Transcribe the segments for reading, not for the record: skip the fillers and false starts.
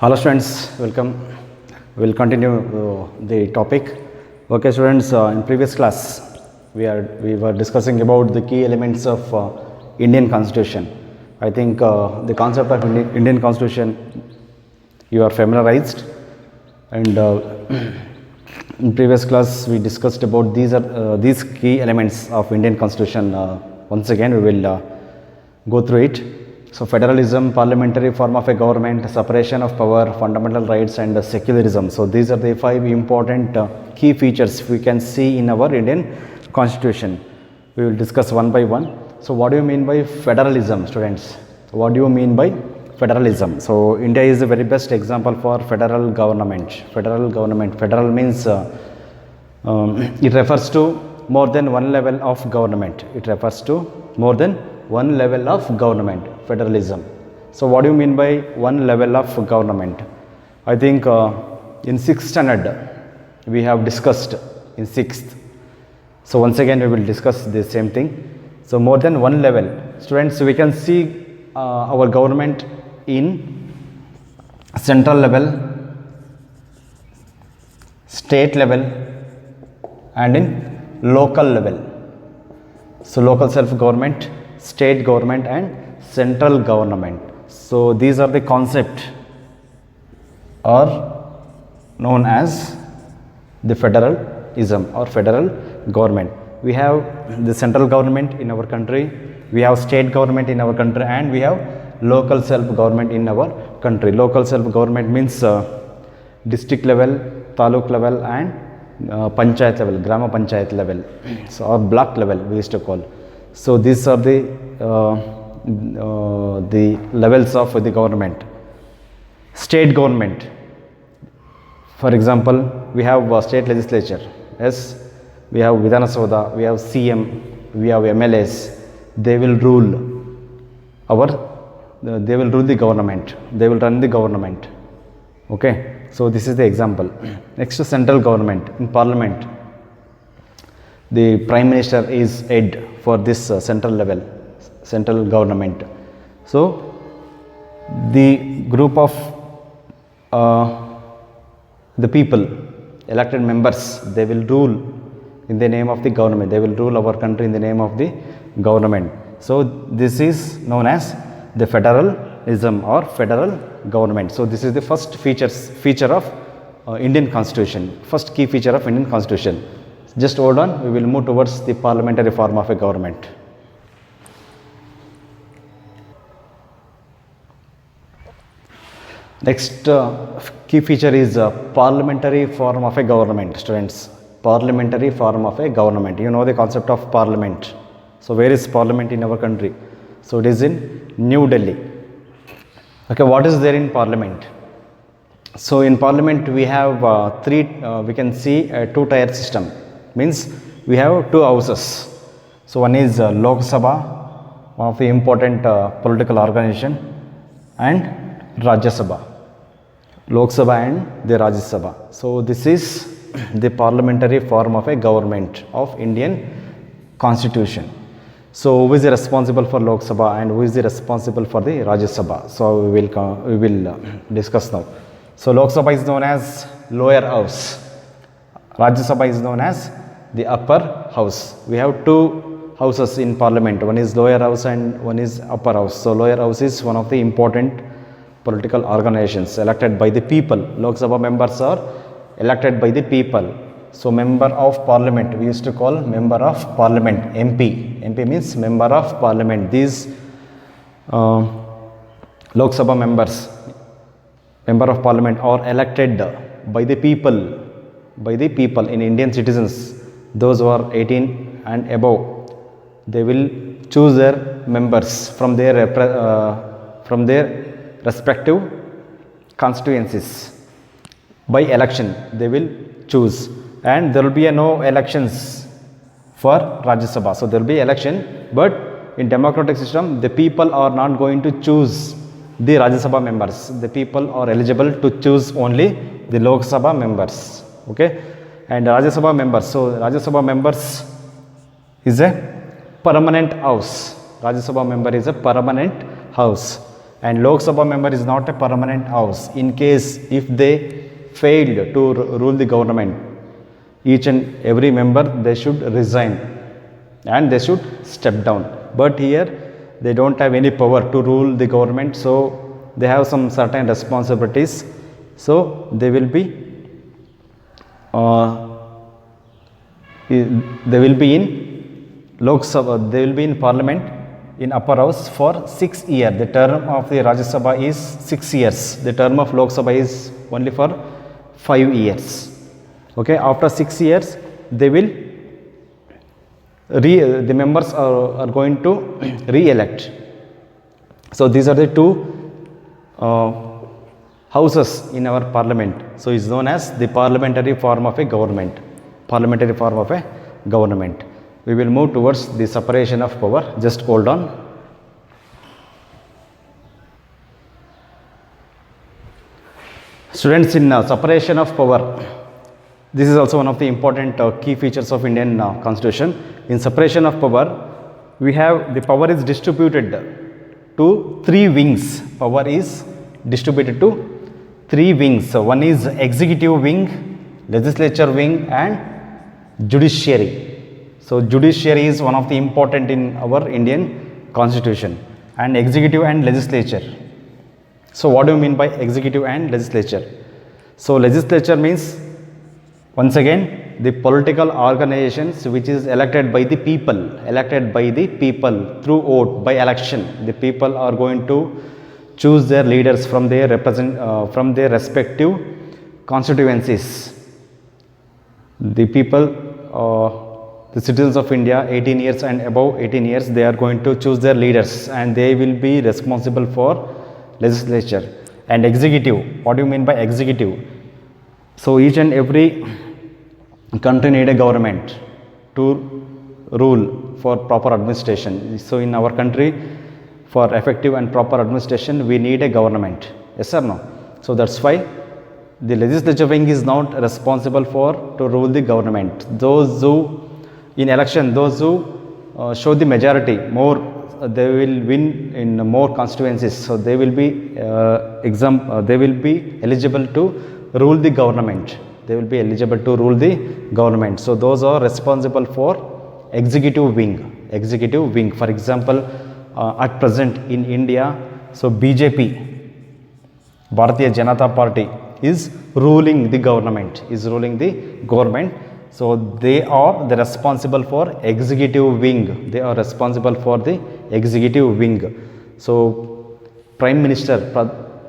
Hello students, welcome. We'll continue the topic. Okay students, in previous class we were discussing about the key elements of Indian Constitution. I think the concept of Indian Constitution you are familiarized, and in previous class we discussed about these key elements of Indian Constitution. Once again we will go through it. So federalism, parliamentary form of a government, separation of power, fundamental rights, and secularism. So these are the five important key features we can see in our Indian Constitution. We will discuss one by one. So what do you mean by federalism, students? What do you mean by federalism? So India is the very best example for federal government. Federal means it refers to more than one level of government. It refers to more than one level of government, federalism. So what do you mean by one level of government? I think in 6th standard we have discussed in 6th. So once again we will discuss the same thing. So more than one level. Students, we can see our government in central level, state level, and in local level. So local self-government, state government, and central government. So these are the concept are known as the federalism or federal government. We have the central government in our country, we have state government in our country, and we have local self-government in our country. Local self-government means district level, taluk level, and panchayat level, grama panchayat level, so or block level we used to call. So these are the levels of the government. State government, for example, we have state legislature. Yes, we have Vidhana Sabha, we have CM, we have MLAs. They will rule the government. They will run the government. Okay, so this is the example. Next, central government. In parliament, the prime minister is head for this central level, central government. So the group of the people, elected members, they will rule in the name of the government. They will rule our country in the name of the government. So this is known as the federalism or federal government. So this is the first feature of Indian Constitution, first key feature of Indian Constitution. Just hold on, we will move towards the parliamentary form of a government. Next key feature is parliamentary form of a government. Students, parliamentary form of a government. You know the concept of parliament. So where is parliament in our country? So it is in New Delhi. Okay, what is there in parliament? So in parliament we have we can see a two-tier system. Means we have two houses. So one is Lok Sabha, one of the important political organization, and Rajya Sabha. Lok Sabha and the Rajya Sabha. So this is the parliamentary form of a government of Indian Constitution. So who is responsible for Lok Sabha and who is responsible for the Rajya Sabha? So we will discuss now. So Lok Sabha is known as lower house. Rajya Sabha is known as the upper house. We have two houses in parliament. One is lower house and one is upper house. So lower house is one of the important political organizations elected by the people. Lok Sabha members are elected by the people. So member of parliament, we used to call member of parliament, MP. MP means member of parliament. These Lok Sabha members, member of parliament, are elected by the people. In Indian citizens, those who are 18 and above, they will choose their members from their respective constituencies. By election they will choose, and there will be no elections for Rajya Sabha. So there will be election, but in democratic system the people are not going to choose the Rajya Sabha members. The people are eligible to choose only the Lok Sabha members. Okay, and Rajya Sabha members. So Rajya Sabha members is a permanent house. Rajya Sabha member is a permanent house. And Lok Sabha member is not a permanent house. In case if they failed to rule the government, each and every member they should resign and they should step down. But here they don't have any power to rule the government, so they have some certain responsibilities. So they will be in Lok Sabha, they will be in parliament in upper house for 6 years. The term of the Rajya Sabha is 6 years. The term of Lok Sabha is only for 5 years. Okay, after 6 years, they will the members are going to re-elect. So these are the two houses in our parliament. So it's known as the parliamentary form of a government. Parliamentary form of a government. We will move towards the separation of power. Just hold on. Students, in separation of power, this is also one of the important key features of Indian constitution. In separation of power, we have the power is distributed to 3 wings. Power is distributed to 3 wings. So one is executive wing, legislature wing, and judiciary. So judiciary is one of the important in our Indian constitution, and executive and legislature. So what do you mean by executive and legislature? So legislature means, once again, the political organizations which is elected by the people through vote by election. The people are going to choose their leaders from their respective constituencies. The people, the citizens of India 18 years and above 18 years, they are going to choose their leaders and they will be responsible for legislature. And executive, what do you mean by executive? So each and every country need a government to rule for proper administration. So in our country, for effective and proper administration, we need a government. Yes or no? So that's why the legislature wing is not responsible to rule the government. Those who in election, those who show the majority more, they will win in more constituencies. So they will be eligible to rule the government. They will be eligible to rule the government. So those are responsible for executive wing. Executive wing. For example, at present in India, so BJP, Bharatiya Janata Party, is ruling the government. So they are responsible for executive wing. They are responsible for the executive wing. So Prime Minister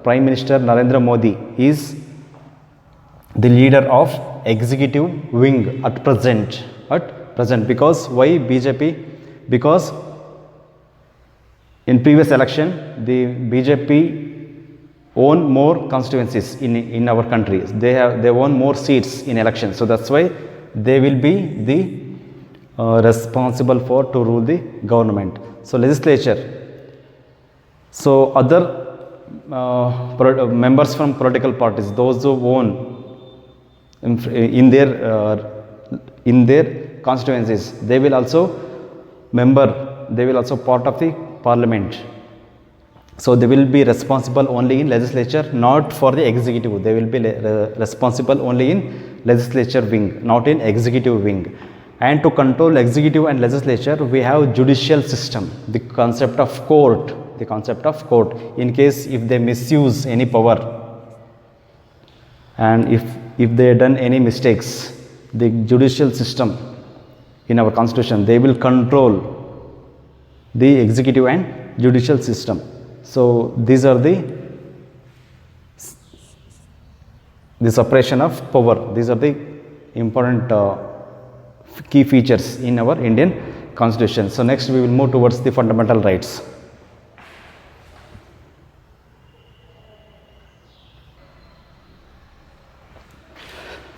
Narendra Modi is the leader of executive wing at present. Because why BJP? Because in previous election, the BJP own more constituencies in our country. They own more seats in elections. So that's why they will be the responsible to rule the government. So legislature. So other members from political parties, those who own in their constituencies, they will also part of the parliament. So they will be responsible only in legislature, not for the executive. They will be responsible only in legislature wing, not in executive wing. And to control executive and legislature, we have judicial system, the concept of court. In case if they misuse any power and if they done any mistakes, the judicial system in our constitution, they will control the executive and judicial system. So these are the separation of power. These are the important key features in our Indian constitution. So next we will move towards the fundamental rights.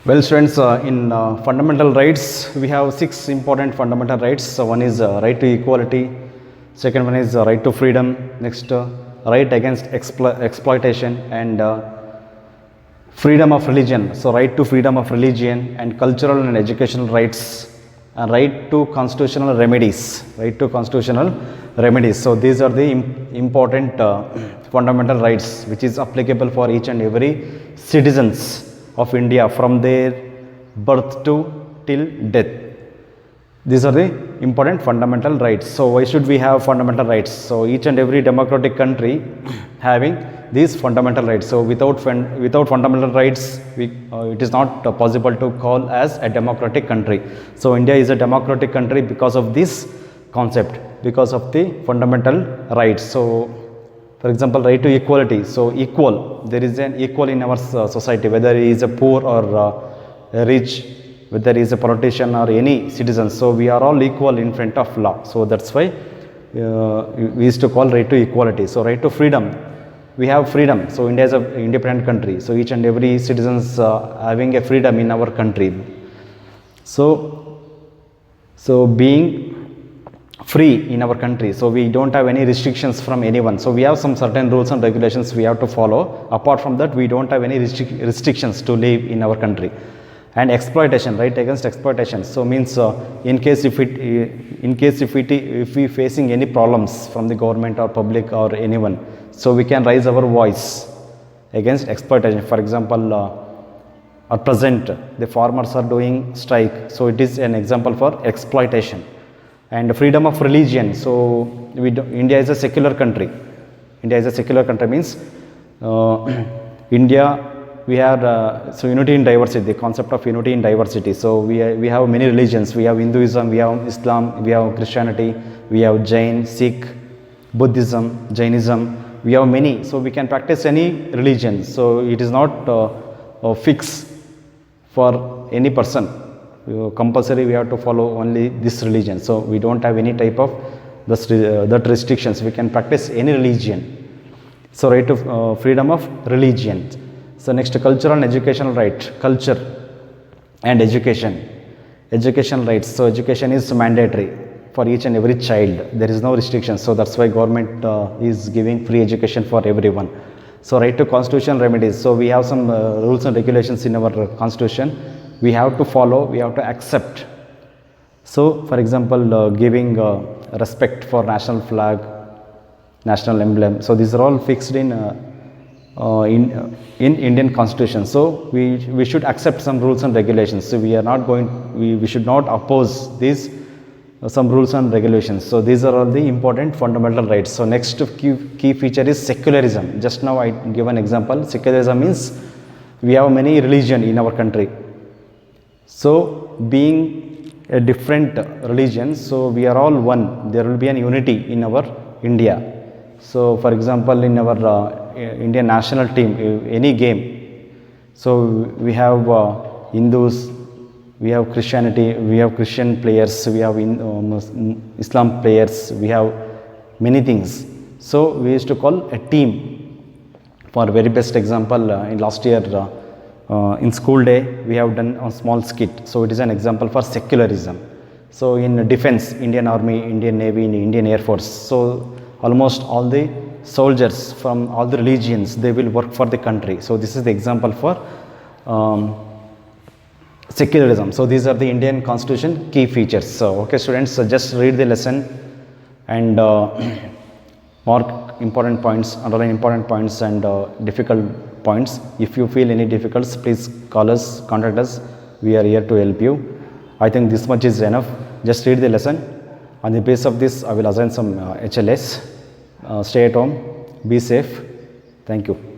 Well students, in fundamental rights, we have 6 important fundamental rights. So one is right to equality, second one is right to freedom, next right against exploitation, and freedom of religion. So right to freedom of religion and cultural and educational rights, and right to constitutional remedies. Right to constitutional remedies. So these are the important fundamental rights which is applicable for each and every citizens of India from their birth to till death. These are the important fundamental rights. So why should we have fundamental rights? So each and every democratic country having these fundamental rights. So without fundamental rights, it is not possible to call as a democratic country. So India is a democratic country because of this concept, because of the fundamental rights. So for example, right to equality. So equal, there is an equal in our society, whether he is a poor or rich, whether he is a politician or any citizen. So we are all equal in front of law. So that's why we used to call right to equality. So right to freedom, we have freedom. So India is an independent country. So each and every citizens having a freedom in our country. So being free in our country, so we don't have any restrictions from anyone. So we have some certain rules and regulations we have to follow. Apart from that, we don't have any restrictions to live in our country. And exploitation, right against exploitation. So means in case if we facing any problems from the government or public or anyone, so we can raise our voice against exploitation. For example, at present the farmers are doing strike, so it is an example for exploitation. And freedom of religion. So India is a secular country. India is a secular country means India, we have so unity in diversity, the concept of unity in diversity. So we have many religions. We have Hinduism, we have Islam, we have Christianity, we have Jain, Sikh, Buddhism, Jainism. We have many. So we can practice any religion. So it is not fixed for any person. Compulsory we have to follow only this religion. So we don't have any type of that restrictions. We can practice any religion. So right to freedom of religion. So next, cultural and educational right. Culture and education. Education rights. So education is mandatory for each and every child. There is no restriction. So that's why government is giving free education for everyone. So right to constitutional remedies. So we have some rules and regulations in our constitution. We have to follow, we have to accept. So for example, giving respect for national flag, national emblem. So these are all fixed in Indian constitution. So we should accept some rules and regulations. So we should not oppose these some rules and regulations. So these are all the important fundamental rights. So next key feature is secularism. Just now I give an example. Secularism means we have many religion in our country. So being a different religion, so we are all one. There will be an unity in our India. So for example, in our Indian national team, any game, so we have Hindus, we have Christianity, we have Christian players, we have Islam players, we have many things. So we used to call a team. For very best example, in last year in school day we have done a small skit. So it is an example for secularism. So in defense, Indian Army, Indian Navy, Indian Air Force, so almost all the soldiers from all the religions, they will work for the country. So this is the example for secularism. So these are the Indian constitution key features. So okay students, so just read the lesson and mark important points, underline important points and difficult points. If you feel any difficulties, please call us, contact us. We are here to help you. I think this much is enough. Just read the lesson. On the basis of this, I will assign some HLS. Stay at home, be safe. Thank you.